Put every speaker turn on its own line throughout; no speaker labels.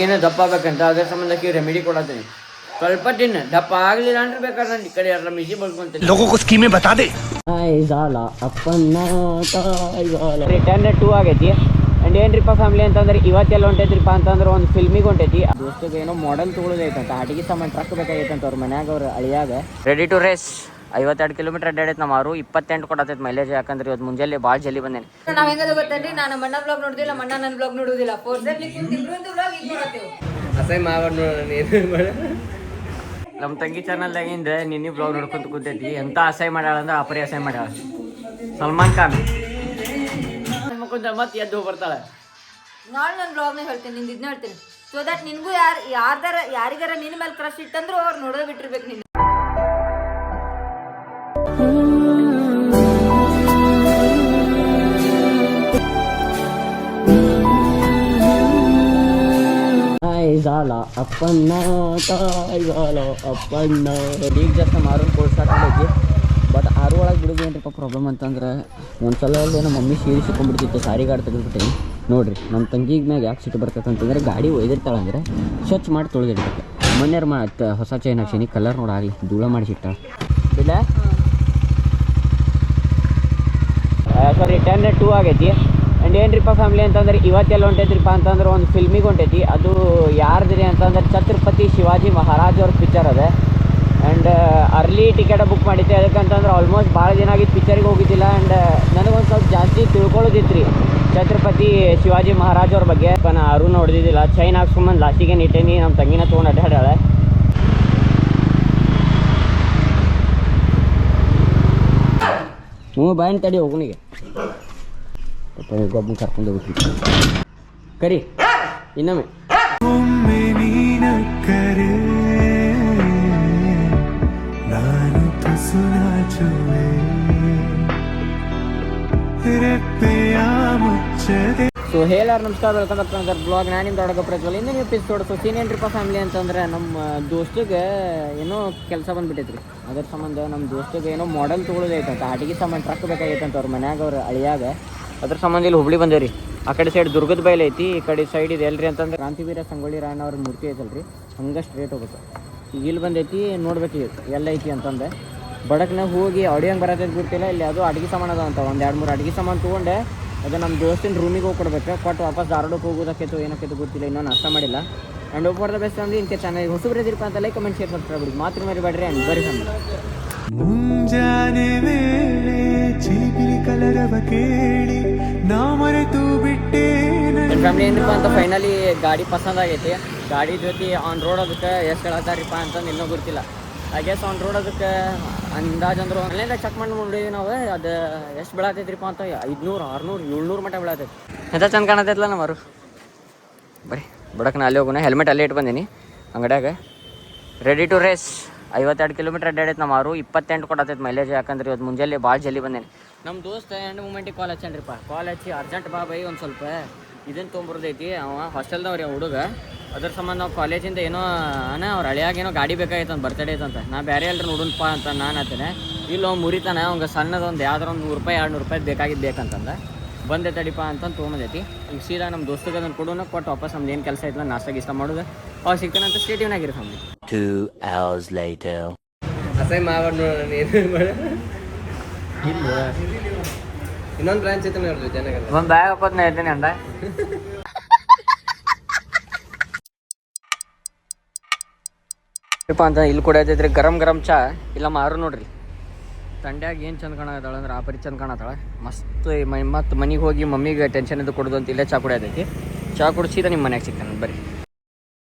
ಏನೋ ದಪ್ಪ ಆಗ್ಬೇಕಂತ ಅದ್ರ ಸಂಬಂಧಕ್ಕೆ ರೆಮಿಡಿ ಕೊಡತ್ತೀನಿ. ಸ್ವಲ್ಪ ತಿನ್ನ, ದಪ್ಪ ಆಗ್ಲಿಲ್ಲ ಅಂದ್ರೆ ಬೇಕಾದ್ರೆ ನಾನು ಈ ಕಡೆ ಎಲ್ಲ ಮಿಸಿ ಬಳ್ಕೊಂತೀನಿ. ರಿಟರ್ನ್ 2 ಆಗೈತಿ. ಅಂಡ್ ಏನ್ರಿಪ್ಪ ಫ್ಯಾಮಿಲಿ ಅಂತಂದ್ರೆ ಇವತ್ತೆಲ್ಲ ಹೊಂಟೈತ್ರಿಪ್ಪ ಅಂತಂದ್ರೆ ಒಂದು ಫಿಲ್ಮಿಗೆ ಹೊಂಟೈತಿ. ದೋಸ್ತಗೆ ಏನೋ ಮಾಡೆಲ್ ತೊಗೊಳೋದೈತಂತ, ಆಟಿಗೆ ಸಾಮಾನು ಟ್ರಕ್ ಬೇಕಾಗೈತಂತ ಅವ್ರ ಮನ್ಯಾಗ ಅವ್ರ ಅಳಿಯಾಗ. Ready to race. 52 ಕಿಲೋಮೀಟರ್ ಅಡ್ಡಾಡೈತೆ ನಮ್ಮ 28 ಕೊಡತೈತೆ ಮೈಲೇಜ್. ಯಾಕಂದ್ರೆ ಇವತ್ತು ಮುಂಜಾನೆ ಭಾಳ ಜಲ್ದಿ ಬಂದೇನೆ.
ನಾವ್ ಹೆಂಗದ ಗೊತ್ತೇನ್ರಿ, ನಾನು ಮಣ್ಣ ಬ್ಲಾಗ್ ನೋಡಿದಿಲ್ಲ, ಮಣ್ಣ ನನ್ನ ಬ್ಲಾಗ್ ನೋಡುದಿಲ್ಲ.
ಅಸೈ ಮಾವರ್ ನಮ್ಮ ತಂಗಿ ಚಾನಲ್ದಾಗಿಂದ ನಿನ್ನೆ ಬ್ಲಾಗ್ ನೋಡ್ಕೊಂತ ಕೂತೈತಿ. ಎಂತ ಅಸಹ್ಯ ಮಾಡ್ಯಾಳ ಅಂದ್ರೆ ಅಪರಿ ಅಸಹ್ಯ ಮಾಡ್ಯಾಳ. ಸಲ್ಮಾನ್ ಖಾನ್ ಮತ್ತೆ ಎದ್ದು ಬರ್ತಾಳೆ.
ನಾಳೆ ನನ್ನ ಬ್ಲಾಗ್ನ ಹೇಳ್ತೀನಿ, ನಿಂದು ಇದನ್ನ ಹೇಳ್ತೀನಿ. ಸೊ ದಟ್ ನಿನ್ಗೂ ಯಾರಿಗಾರ ನಿನ್ನ ಮೇಲೆ ಕ್ರಶ್ ಇಟ್ಟಂದ್ರು ಅವ್ರು ನೋಡೋದೇ ಬಿಟ್ಟಿರ್ಬೇಕು. ನೀನು
ಈಗ ಜಸ್ಟ್ ಮಾರು ಕೋರ್ಸ್ ಹಾಕಿ. ಬಟ್ 6 ಒಳಗೆ ಬಿಡೋದು ಏನ್ರಿಪ್ಪ ಪ್ರಾಬ್ಲಮ್ ಅಂತಂದ್ರೆ ಒಂದ್ಸಲ ನಮ್ಮ ಮಮ್ಮಿ ಸೀರಿಸಿಕೊಂಡ್ಬಿಡ್ತಿತ್ತು. ಸಾರಿ ಗಾಡಿ ತೆಗೆದುಬಿಟ್ಟೇನಿ ನೋಡ್ರಿ. ನಮ್ಮ ತಂಗಿಗೆ ಮ್ಯಾಗ ಯಾಕೆ ಸಿಟ್ಟು ಬರ್ತೈತೆ ಅಂತಂದ್ರೆ ಗಾಡಿ ಒಯ್ದಿರ್ತಾಳೆ ಅಂದ್ರೆ ಸ್ವಚ್ಛ ಮಾಡಿ ತೊಳೆದಿಡ್ಬೇಕು. ಮೊನ್ನೆಯವ್ರು ಹೊಸ ಚೈನ್ ಹಾಕ್ಸೀನಿ, ಕಲರ್ ನೋಡಾಗಲಿ ಧೂಳ ಮಾಡಿಸಿಟ್ಟ ಇಲ್ಲ. ಸಾರಿ 10-2 ಆಗೈತಿ. ಆ್ಯಂಡ್ ಏನ್ರಿಪ್ಪ ಫ್ಯಾಮಿಲಿ ಅಂತಂದ್ರೆ ಇವತ್ತೆಲ್ಲ ಹೊಂಟೈತ್ರಿಪ್ಪ ಅಂತಂದ್ರೆ ಒಂದು ಫಿಲ್ಮಿಗೆ ಹೊಂಟೈತಿ. ಅದು ಯಾರ್ದ್ರಿ ಅಂತಂದ್ರೆ ಛತ್ರಪತಿ ಶಿವಾಜಿ ಮಹಾರಾಜ್ ಅವ್ರ ಪಿಕ್ಚರ್ ಅದ. ಆ್ಯಂಡ್ ಅರ್ಲಿ ಟಿಕೆಟ್ ಬುಕ್ ಮಾಡಿದ್ದೆ. ಅದಕ್ಕಂತಂದ್ರೆ ಆಲ್ಮೋಸ್ಟ್ ಭಾಳ ದಿನ ಆಗಿದ್ದು ಪಿಕ್ಚರಿಗೆ ಹೋಗಿದ್ದಿಲ್ಲ. ಆ್ಯಂಡ್ ನನಗೊಂದು ಸ್ವಲ್ಪ ಜಾಸ್ತಿ ತಿಳ್ಕೊಳ್ಳೋದಿತ್ತು ರೀ ಛತ್ರಪತಿ ಶಿವಾಜಿ ಮಹಾರಾಜ್ ಅವ್ರ ಬಗ್ಗೆ. ನಾನು ಯಾರೂ ನೋಡಿದ್ದಿಲ್ಲ. ಚೈನ್ ಹಾಕ್ಸ್ಕೊಂಬಂದು ಲಾಸ್ಟಿಗೆ ನಿಟ್ಟೇನಿ. ನಮ್ಮ ತಂಗಿನ ತೊಗೊಂಡು ಅಡ್ಡಾಡಾಳೆ. ಬಾಯಿನ ತಡಿ ಹೋಗುನಿಗೆ ಗೊಬ್ಬನ ಕರ್ಕೊಂಡು ಹೋಗ್ಬಿಟ್ಟು ಕರಿ ಇನ್ನೊಮ್ಮೆ. ಸೊ ಹೇಳಾರ ನಮಸ್ಕಾರ, welcome back to another blog. ನಾನು ನಿಮ್ಮ ದೊಡ್ಡ ಪ್ರಜ್ವಲ್. ಇಂದಿನ ಎಪಿಸೋಡ್ ಸೊ ಸೀನ್ ಏನ್ರಿಪ್ಪ ಫ್ಯಾಮಿಲಿ ಅಂತಂದ್ರೆ ನಮ್ಮ ದೋಸ್ತಿಗೆ ಏನೋ ಕೆಲಸ ಬಂದುಬಿಟ್ಟೈತ್ರಿ. ಅದ್ರ ಸಂಬಂಧ ನಮ್ಮ ದೋಸ್ತಿಗೆ ಏನೋ ಮಾಡೆಲ್ ತೊಗೊಳೋದೈತಂತ, ಆಟಿಗೆ ಸಾಮಾನು ಟ್ರಕ್ ಬೇಕಾಗೈತಂತ ಅವ್ರ ಮನ್ಯಾಗ ಅವ್ರ ಅಳಿಯಾಗ. ಅದ್ರ ಸಂಬಂಧ ಇಲ್ಲಿ ಹುಬ್ಳಿ ಬಂದೇವ್ರಿ. ಆ ಕಡೆ ಸೈಡ್ ದುರ್ಗದ ಬೈಲ್ ಐತಿ, ಈ ಕಡೆ ಸೈಡ್ ಇದೆ ಎಲ್ರಿ ಅಂತಂದ್ರೆ ಕ್ರಾಂತಿವೀರ ಸಂಗೊಳ್ಳಿ ರಾಯಣ್ಣ ಅವ್ರ ಮೂರ್ತಿ ಐತಲ್ರಿ, ಹಂಗೆ ಸ್ಟ್ರೇಟ್ ಹೋಗುತ್ತೆ. ಈಗ ಇಲ್ಲಿ ಬಂದೈತಿ, ನೋಡ್ಬೇಕು ಈಗ ಎಲ್ಲ ಐತಿ ಅಂತಂದೆ. ಬಡಕ್ನಾಗ ಹೋಗಿ ಆಡಿಯೋ ಹಂಗೆ ಬರತ್ತೈತೆ ಗೊತ್ತಿಲ್ಲ. ಇಲ್ಲಿ ಅದು ಅಡುಗೆ ಸಾಮಾನು ಅದ ಅಂತ 1-2-3 ಅಡುಗೆ ಸಾಮಾನು ತೊಗೊಂಡೆ. ಅದು ನಮ್ಮ ದೋಸ್ತಿನ ರೂಮಿಗೆ ಹೋಗಿ ಕೊಡ್ಬೇಕು. ಕೊಟ್ಟು ವಾಪಸ್ ಧಾರವಾಡಕ್ಕೆ ಹೋಗೋದಕ್ಕಿತ್ತು ಏನಕ್ಕಿತ್ತು ಗೊತ್ತಿಲ್ಲ, ಇನ್ನೂ ನಾಷ್ಟ ಮಾಡಿಲ್ಲ. ಆ್ಯಂಡ್ ಹೋಗಿ ಫಾರ್ ದ ಬೆಸ್ಟ್ ಅಂದ್ರೆ ಇಂಥ ಚಾನಲ್ ಹೊಸಬ್ರದಿರಪ್ಪ ಅಂತ ಲೈಕ್ ಕಮೆಂಟ್ ಶೇರ್ ಸಬ್ಸ್ಕ್ರೈಬ್ ಮಾಡಿ ಮಾತ್ರ ಮರಿಬೇಡ್ರಿ. ಆ್ಯಂಡ್ ಬರೀ
ಮುಂಜಾನೆ ವೇಳೆ ಚಿಲಿಪಿಲಿ ಕಲರವ ಕೇಳಿ ನಾ ಮರೆತು ಬಿಟ್ಟೆ.
ಫ್ಯಾಮಿಲಿ ಏನಪ್ಪ ಅಂತ ಫೈನಲಿ ಗಾಡಿ ಪಸಂದ್ ಆಗೈತಿ. ಗಾಡಿ ಜೊತೆ ಆನ್ ರೋಡ್ ಅದಕ್ಕೆ ಎಷ್ಟು ಹೇಳತ್ತಾರಿಪ್ಪ ಅಂತಂದು ಇನ್ನೂ ಗೊತ್ತಿಲ್ಲ. ಐ ಗೆಸ್ ಆನ್ ರೋಡ್ ಅದಕ್ಕೆ ಅಂದಾಜು ಅಂದ್ರೆ ಅಲ್ಲಿಂದ ಚೆಕ್ ಮಾಡಿ ನೋಡಿದ್ವಿ ನಾವು. ಅದು ಎಷ್ಟು ಬೀಳತೈತ್ರಿಪ್ಪ ಅಂತ 500, 600, 700 ಮಟ್ಟ ಬೀಳತೈತಿ. ಎಂತ ಚಂದ ಕಾಣತೈತಲ್ಲ ನಮ್ಮರು. ಬರೀ ಬಡಕ್ಕೆ ನಾ ಅಲ್ಲಿ ಹೋಗೋಣ. ಹೆಲ್ಮೆಟ್ ಅಲ್ಲೇ ಇಟ್ಟು ಬಂದೀನಿ ಅಂಗಡ್ಯಾಗ. Ready to race. 52 ಕಿಲೋಮೀಟರ್ ಅಡ್ಡಾಡೈತೆ ನಮ್ಮ 28 ಕೊಡತೈತೆ ಮೈಲೇಜ್. ಯಾಕಂದ್ರೆ ಇವತ್ತು ಮುಂಜಾನೆ ಭಾಳ ಜಲ್ದಿ ಬಂದೇನೆ. ನಮ್ಮ ದೋಸ್ತ ಎಂಡ್ ಮೂಮೆಂಟಿಗೆ ಕಾಲ್ ಹಚ್ಚನ್ರಿಪ್ಪ. ಕಾಲ್ ಹಚ್ಚಿ ಅರ್ಜೆಂಟ್ ಬಾ ಬೈ ಒಂದು ಸ್ವಲ್ಪ ಇದನ್ನು ತೊಗೊಂಬರ್ದೈತಿ. ಅವ ಹಾಸ್ಟೆಲ್ದವ್ರಿ ಹುಡುಗ. ಅದ್ರ ಸಂಬಂಧ ನಾವು ಕಾಲೇಜಿಂದ ಏನೋ ಅವ್ರ ಹಳೆಯಾಗ ಏನೋ ಗಾಡಿ ಬೇಕಾಗಿತ್ತು ಅಂತ ಬರ್ತಡೇ ಐತಂತ. ನಾ ಬೇರೆ ಎಲ್ಲರೂ ನೋಡೋಣಪ್ಪ ಅಂತ ನಾನು ಹತ್ತೇನೆ. ಇಲ್ಲ ಮುರಿತಾನೆ ಅವ್ಗೆ ಸಣ್ಣದೊಂದು ಯಾವ್ದಾರ ಒಂದು ₹100-200 ಬೇಕಾಗಿದ್ದು ಬೇಕಂತಂದ. ಬಂದೆ ತಡಿಪ ಅಂತಂದು ತೊಗೊಂಬಂದೈತಿ. ಈಗ ಸೀದಾ ನಮ್ಮ ದೋಸ್ತಗೆ ಅದನ್ನು ಕೊಡೋಣ, ಕೊಟ್ಟು ವಾಪಸ್ ನಮ್ದು ಏನು ಕೆಲಸ ಐತಲ್ಲ ನಾಷ್ಟ ಗೀಷ್ಟ ಮಾಡೋದು ಅವಾಗ ಸಿಗ್ತಾನೆ ಅಂತ ಸ್ಟೇಟಿವ್ನಾಗಿರಿ ಫ್ಯಾಮಿಲಿ.
2 hours later.
ಅಸೈ ಮಾವರ್ ಇಲ್ಲ ಇನ್ನೊಂದು ಬ್ರಾಂಚ್ ಐತೆ ನೋಡ್ರಿ ಚೆನ್ನಾಗಲ್ಲ. ಒಂದು ಬ್ಯಾಗ್ ಹಾಕೋದ್ನ ಹೇಳ್ತೀನಿ ಅಂದ. ಅಂತ ಇಲ್ಲಿ ಕುಡಿಯತೈತ್ರಿ ಗರಂ ಗರಂ ಚಾ. ಇಲ್ಲ ಮಾರು ನೋಡ್ರಿ ತಂಡ್ಯಾಗ ಏನು ಚಂದ ಕಾಣತ್ತಾಳೆ ಅಂದ್ರೆ ಆಪರಿ ಚಂದ ಕಾಣತ್ತಾಳೆ ಮಸ್ತ್. ಮತ್ತು ಮನೆಗೆ ಹೋಗಿ ಮಮ್ಮಿಗೆ ಟೆನ್ಷನ್ ಇದು ಕೊಡೋದು ಅಂತ ಇಲ್ಲೇ ಚಾ ಕುಡಿಯತೈತಿ. ಚಾ ಕುಡಿಸಿದ ನಿಮ್ಮ ಮನ್ಯಾಗ ಸಿಗ್ತಾನೆ ಬರ್ರಿ.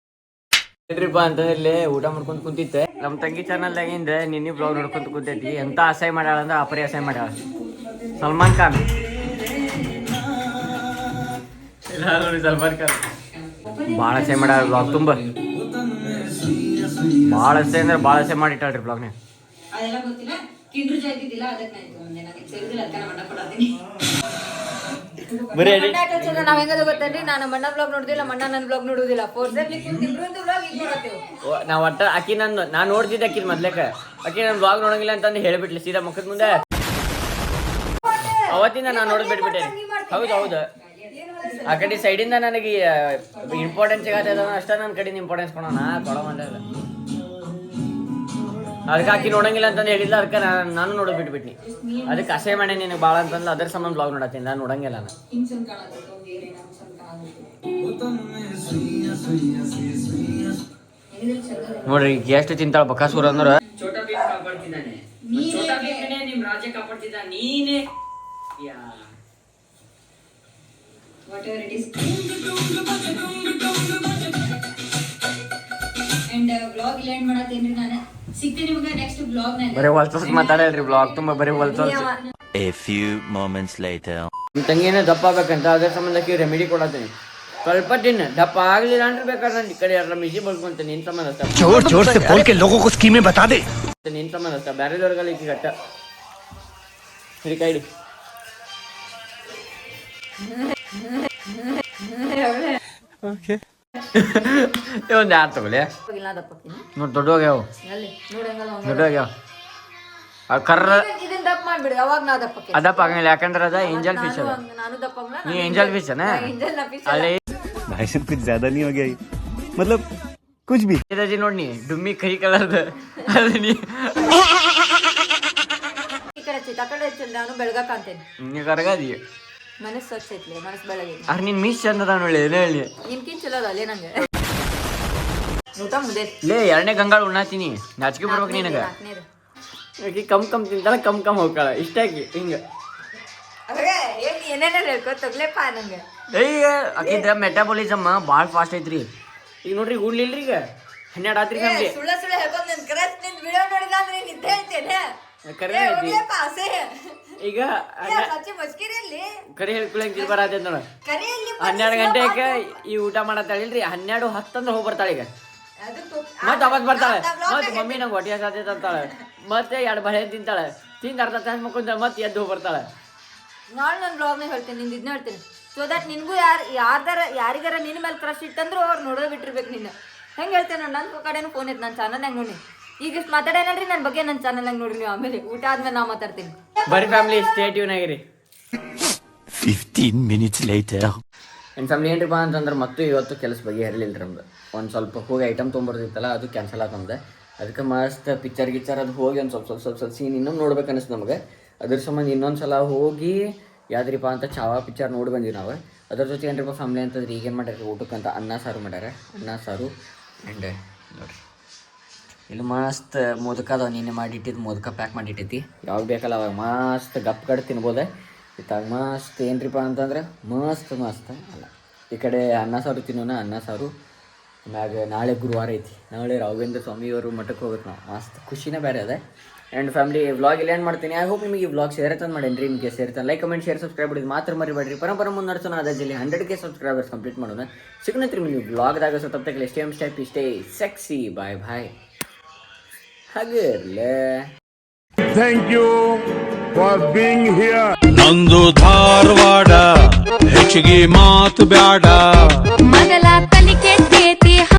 ಹೇಳ್ರಿಪ್ಪ ಅಂತ ಇಲ್ಲೇ ಊಟ ಮಾಡ್ಕೊಂಡು ಕುಂತಿತ್ತೆ. ನಮ್ಮ ತಂಗಿ ಚಾನಲ್ದಾಗಿಂದ ನಿನ್ನೆ ಬ್ಲಾಗ್ ನೋಡ್ಕೊಂತ ಕುಂತೈತಿ. ಎಂತ ಅಸಹ್ಯ ಮಾಡ್ಯಾಳ ಅಂದ್ರೆ ಅಪರಿ ಅಸಹ್ಯ ಮಾಡ್ಯಾಳ. ಸಲ್ಮಾನ್ ಖಾನ್ ಇಲ್ಲ ನೋಡಿ, ಸಲ್ಮಾನ್ ಖಾನ್ ಭಾಳ ಅಸಹ್ಯ ಮಾಡ್ಯಾಳ ಬ್ಲಾಗ್. ತುಂಬ ಭಾಳ ಅಸಹ್ಯ ಅಂದ್ರೆ ಭಾಳ ಅಸಹ್ಯ ಮಾಡಿಟ್ಟಾಳ್ರಿ ಬ್ಲಾಗ್ನೇ.
ನಾವ್ ಹೆಂಗದ ಗೊತ್ತೇನ್ರಿ, ನಾನು ಮಣ್ಣ ಬ್ಲಾಗ್ ನೋಡುದಿಲ್ಲ, ಮಣ್ಣ ನನ್ನ ಬ್ಲಾಗ್ ನೋಡುದಿಲ್ಲ.
ನಾವ್ ಒಟ್ಟ ಅಕ್ಕಿ ನಾನು ನೋಡ್ತಿದ್ದೆ ಅಕ್ಕಿ ಮೊದ್ಲೇಕ. ಅಕ್ಕಿ ನನ್ ಬ್ಲಾಗ್ ನೋಡಂಗಿಲ್ಲ ಅಂತಂದು ಹೇಳ್ಬಿಟ್ಲಿ ಸೀದಾ ಮುಖದ ಮುಂದೆ. ಅವತ್ತಿಂದ ನಾನು ನೋಡೋದು ಬಿಟ್ಬಿಟ್ಟೆ. ಹೌದು ಆ ಕಡೆ ಸೈಡಿಂದ ನನಗೆ ಇಂಪಾರ್ಟೆನ್ಸ್ ಸಿಗತ್ತದ ಅಷ್ಟೇ ನನ್ನ ಕಡೆಯಿಂದ ಇಂಪಾರ್ಟೆನ್ಸ್ ಕೊಡೋಣ ಕೊಡೋ ಮಂದ ಅದಕ್ಕೆ ಹಾಕಿ ನೋಡಂಗಿಲ್ಲ ಅಂತಂದು ಹೇಳಿಲ್ಲ. ಅದಕ್ಕೆ ನಾನು ನೋಡೋದು ಬಿಟ್ಬಿಟ್ನಿ. ಅದಕ್ಕೆ ಅಸಹ್ಯ ಮಾಡಿ ನಿನಗೆ ಭಾಳ ಅಂತಂದು ಅದ್ರ ಸಂಬಂಧ ಬ್ಲಾಗ್ ನೋಡತ್ತೀನಿ. ನಾನು ನೋಡಂಗಿಲ್ಲ ನಾನು. ನೋಡ್ರಿ ಎಷ್ಟು ತಿಂತಾಳ ಬಕಾಸೂರ ಅಂದ್ರ ಛೋಟಾ ಭೀಮ್ ಕಾಪಾಡ್ತಿದ್ದಾನೆ. ಛೋಟಾ ಭೀಮನೇ ನಿಮ್ ರಾಜ್ಯ ಕಾಪಾಡ್ತಿದ್ದ ನೀನೇ.
whatever it is and vlog end ಮಾಡತ್ತೇನ್ರಿ ನಾನು. ಸಿಗ್ತೀನಿ ನಿಮಗೆ ನೆಕ್ಸ್ಟ್ vlog ನಾಗ.
ಬರೀ ಹೊಲ್ಸಸ್ ಮಾತಾಡಲ್ರಿ ಬ್ಲಾಗ್ ತುಂಬಾ ಬರೀ ಹೊಲ್ಸಸ್.
A few moments later.
ನಿಮ್ಮ ತಂಗಿನೇ ದಪ್ಪ ಆಗ್ಬೇಕಂತ ಅದ್ರ ಸಂಬಂಧಕ್ಕೆ ರೆಮಿಡಿ ಕೊಡತ್ತೀನಿ. ಸ್ವಲ್ಪ ತಿನ್ನ ದಪ್ಪ ಆಗ್ಲಿಲ್ಲ ಅಂದ್ರೆ ಬೇಕಾದ್ರೆ ನಾನು ಈ ಕಡೆ ಎಲ್ಲ ಮಿಸಿ ಬಳ್ಕೊಂತೀನಿ. ನಿನ್ ಸಂಬಂಧ ಅಷ್ಟ
जोर जोर से बोल के लोगों को स्कीमें बता दे.
ನಿನ್ ಸಂಬಂಧ ಅಷ್ಟ ಬೇರೆದವ್ರಿಗೆಲ್ಲ ಈಗ ಗಟ್ಟ ಸರಿ ಕೈಡಿ. ಒಂದು ಯಾರು ತಗೊಳ್ಳಿ
ಇಲ್ಲ ದಪ್ಪಕ್ಕಿನಿ
ನೋಡಿ ದೊಡ್ಡವಾಗ್ಯಾವ
ಅಲ್ಲಿ ನೋಡಂಗಲ್ಲ
ದೊಡ್ಡವಾಗ್ಯಾವ ಆ ಕರ್ರ
ಇದನ್ನ ದಪ್ಪ ಮಾಡ್ಬಿಡು. ಅವಾಗ ನಾ ದಪ್ಪಕ್ಕೆ
ಅದಪ್ಪ ಆಗಂಗಿಲ್ಲ ಯಾಕಂದ್ರೆ ಅದ ಏಂಜಲ್ ಫಿಶ್ ಅದ.
ನಾನು ದಪ್ಪಂಗಿಲ್ಲ.
ನೀ ಏಂಜಲ್ ಫಿಶ್ ಅನ ಅಲ್ಲಿ
भाई साहब कुछ ज्यादा नहीं हो गया ये? मतलब कुछ भी
ನೋಡಿ ನೀ ಡುಮ್ಮಿ ಕೈ ಕಲರ್ದ ಅದು ನೀ
ಈ ಕಡೆ ಚಿತ್ತ ಕಡೆ ನಾನು ಬೆಳಗ ಕಾಣ್ತೇನೆ.
ನೀ ಕರಗಾದಿ
ಮನಸ್ಸು ಸ್ವಚ್ಛ ಐತ್ಲಿ, ಮನಸ್ಸು ಬೆಳಗ್ಗೆ.
ಅರ್ ನಿನ್ ಮಿಸ್ ಚಂದದ ನೋಡಿ ಏನೇ ಹೇಳಿ
ನಿಮ್ಕಿನ್ ಚಲೋ ಅಲ್ಲ ನಂಗೆ ಊಟ ಮುದ್ದೆ
ಲೇ ಎರಡನೇ ಗಂಗಾಳ ಉಣ್ಣಾತೀನಿ. ನಾಚಿಕೆ ಬರ್ಬೇಕು ನಿನಗ. ಆಕಿ ಕಮ್ ತಿಂತಾಳ ಕಮ್ ಹೋಗ್ತಾಳ ಇಷ್ಟಾಕಿ ಹಿಂಗ
ಏನೇನ ಹೇಳ್ಕೊ ತಗ್ಲೇಪ ನಂಗೆ.
ಈಗ ಆಕಿದ ಮೆಟಾಬಾಲಿಸಮ್ ಭಾಳ ಫಾಸ್ಟ್ ಐತ್ರಿ. ಈಗ ನೋಡ್ರಿ ಉಡ್ಲಿಲ್ರಿ ಈಗ 12 ಆತ್ರಿ ಫ್ಯಾಮಿಲಿ.
ಸುಳ್ಳ ಹೇಳ್ಕೊಂಡ್ ನನ್ ಕ್ರಶ್ ನಿನ್ ವಿಡಿಯೋ ನೋಡಿದ ಅಂದ್ರೆ ನಿದ್ದೆ ಹೇಳ್ತೇನೆ.
ಕರೆ ಐತಿ ಈಗ
ಸಚ್ಚಿ ಮಸ್ಕಿರಲ್ಲಿ
ಕರೆ ಹೇಳ್ಕೊಳಂಗ್ ಬರತೈತಿ ನೋಡ.
ಕರೆಯಲ್ಲಿ
12 ಗಂಟೆಗೆ ಈ ಊಟ ಮಾಡತ್ತಾಳಿಲ್ರಿ 12:10 ಅಂದ್ರೆ ಹೋಗಿ ಬರ್ತಾಳೆ. ಈಗ ಮತ್ತೆ ಅವತ್ ಬರ್ತಾಳೆ ಮತ್ತೆ ಮಮ್ಮಿ ನಂಗೆ ಹೊಟ್ಟೆ ಹಸತೈತೆ ಅಂತಾಳೆ. ಮತ್ತೆ 2 ಬಳೆ ತಿಂತಾಳೆ. ತಿಂದ ಅರ್ಧ ತಾಸು ಮಕ್ಕೊಂತಾಳೆ ಮತ್ತೆ ಎದ್ದು ಹೋಗಿ ಬರ್ತಾಳೆ.
ನಾಳೆ ನನ್ನ ಬ್ಲಾಗ್ನಾಗ ಹೇಳ್ತೇನೆ, ನಿಂದು ಇದನ್ನ ಹೇಳ್ತೇನೆ. ಸೊ ದಟ್ ನಿನಗೂ ಯಾರಿಗಾರ ನಿನ್ನ ಮೇಲೆ ಕ್ರಶ್ ಇತ್ತಂದ್ರೂ ಅವ್ರು ನೋಡೋದು ಬಿಟ್ಟಿರ್ಬೇಕು. ನೀನು ಹೆಂಗೆ ಹೇಳ್ತೇನೆ ನನ್ನ ಕಡೆನೂ ಫೋನ್ ಐತೆ ನನ್ನ ಚಾನಲ್ನಾಗ ನೋಡಿ. ಈಗ ಇಷ್ಟು ಮಾತಾಡೇನಲ್ರಿ ನನ್ನ ಬಗ್ಗೆ ನನ್ನ ಚಾನಲ್ನಾಗ ನೋಡ್ರಿ ನೀವು. ಆಮೇಲೆ ಊಟ ಆದ್ಮೇಲೆ ನಾ ಮಾತಾಡ್ತೀನಿ.
ಬರೀ ಫ್ಯಾಮಿಲಿ ಸ್ಟೇ ಟ್ಯೂನ್ ಆಗಿರಿ.
15 minutes later.
ನನ್ನ ಫ್ಯಾಮಿಲಿ ಏನ್ರಿಪ್ಪ ಅಂತಂದ್ರೆ ಮತ್ತು ಇವತ್ತು ಕೆಲಸ ಬಗ್ಗೆ ಇರಲಿಲ್ಲ ನಮ್ದು. ಒಂದು ಸ್ವಲ್ಪ ಹೋಗಿ ಐಟಮ್ ತೊಗೊಂಬರ್ದಿತ್ತಲ್ಲ ಅದು ಕ್ಯಾನ್ಸಲ್ ಆತ ನಮ್ದು. ಅದಕ್ಕೆ ಮಸ್ತ್ ಪಿಕ್ಚರ್ ಅದು ಹೋಗಿ ಒಂದು ಸ್ವಲ್ಪ ಸೀನ್ ಇನ್ನೊಂದು ನೋಡ್ಬೇಕು ಅನಿಸ್ತು ನಮಗೆ. ಅದ್ರ ಸಂಬಂಧ ಇನ್ನೊಂದು ಸಲ ಹೋಗಿ ಯಾವ್ದ್ರಿಪ್ಪ ಅಂತ ಚಾವಾ ಪಿಕ್ಚರ್ ನೋಡಿ ಬಂದ್ವಿ ನಾವು. ಅದ್ರ ಜೊತೆ ಏನ್ರಿಪ್ಪ ಫ್ಯಾಮ್ಲಿ ಅಂತಂದ್ರೆ ಈಗೇನು ಮಾಡ್ಯಾರ ಊಟಕ್ಕಂತ ಅನ್ನ ಸಾರು ಮಾಡ್ಯಾರ. ಅನ್ನ ಸಾರು ಆ್ಯಂಡ್ ನೋಡಿರಿ ಇಲ್ಲಿ ಮಸ್ತ್ ಮೋದಕ ಅದಾವ. ನೀನೆ ಮಾಡಿಟ್ಟಿದ್ದು ಮೋದಕ ಪ್ಯಾಕ್ ಮಾಡಿಟ್ಟೈತಿ. ಯಾವಾಗ ಬೇಕಲ್ಲ ಅವಾಗ ಮಸ್ತ್ ಗಪ್ ಕಡೆ ತಿನ್ಬೋದೆ. ಇತ್ತಾಗ ಮಸ್ತ್ ಏನ್ರಿಪ್ಪ ಅಂತಂದ್ರೆ ಮಸ್ತ್ ಅಲ್ಲ ಈ ಕಡೆ ಅನ್ನ ಸಾರು ತಿನ್ನೋಣ. ಅನ್ನ ಸಾರು ಆಮ್ಯಾಗ ನಾಳೆ ಗುರುವಾರ ಐತಿ. ನಾಳೆ ರಾಘವೇಂದ್ರ ಸ್ವಾಮಿಯವರು ಮಠಕ್ಕೆ ಹೋಗ್ಬೇಕು ನಾವು. ಮಸ್ತ್ ಖುಷಿನೇ ಬೇರೆ ಅದ. ಆ್ಯಂಡ್ ಫ್ಯಾಮಿಲಿ ವ್ಲಾಗ್ ಇಲ್ಲಿ ಏನು ಮಾಡ್ತೀನಿ. ಐ ಹೋಪ್ ನಿಮಗೆ ಈ ವ್ಲಾಗ್ ಸೇರ್ತಂದು ಮಾಡೇನ್ರಿ. ನಿಮಗೆ ಸೇರ್ತಾನೆ ಲೈಕ್ ಕಮೆಂಟ್ ಶೇರ್ ಸಬ್ಸ್ಕ್ರೈಬ್ ಮಾಡಿದ್ದು ಮಾತ್ರ ಮರಿಬೇಡ್ರಿ. ಪರಂಪರೆ ಮುನ್ನಡೆಸೋಣ. ಅದಲ್ಲಿ 100K ಸಬ್ಸ್ಕ್ರೈಬರ್ಸ್ ಕಂಪ್ಲೀಟ್ ಮಾಡೋಣ. ಸಿಗ್ನತ್ರಿ ನೀವು ವ್ಲಾಗ್ದಾಗ ಸೊ ತಪ್ಪಕ್ಕೆ ಸ್ಟೇ ಸೆಕ್ಸಿ. ಬಾಯ್ ಹಾಗಿರ್ಲೆ.
Thank you for being here.
ನಂದು ಧಾರವಾಡ ಹೆಚ್ಚಿಗೆ ಮಾತು ಬ್ಯಾಡ
ಮೊದಲ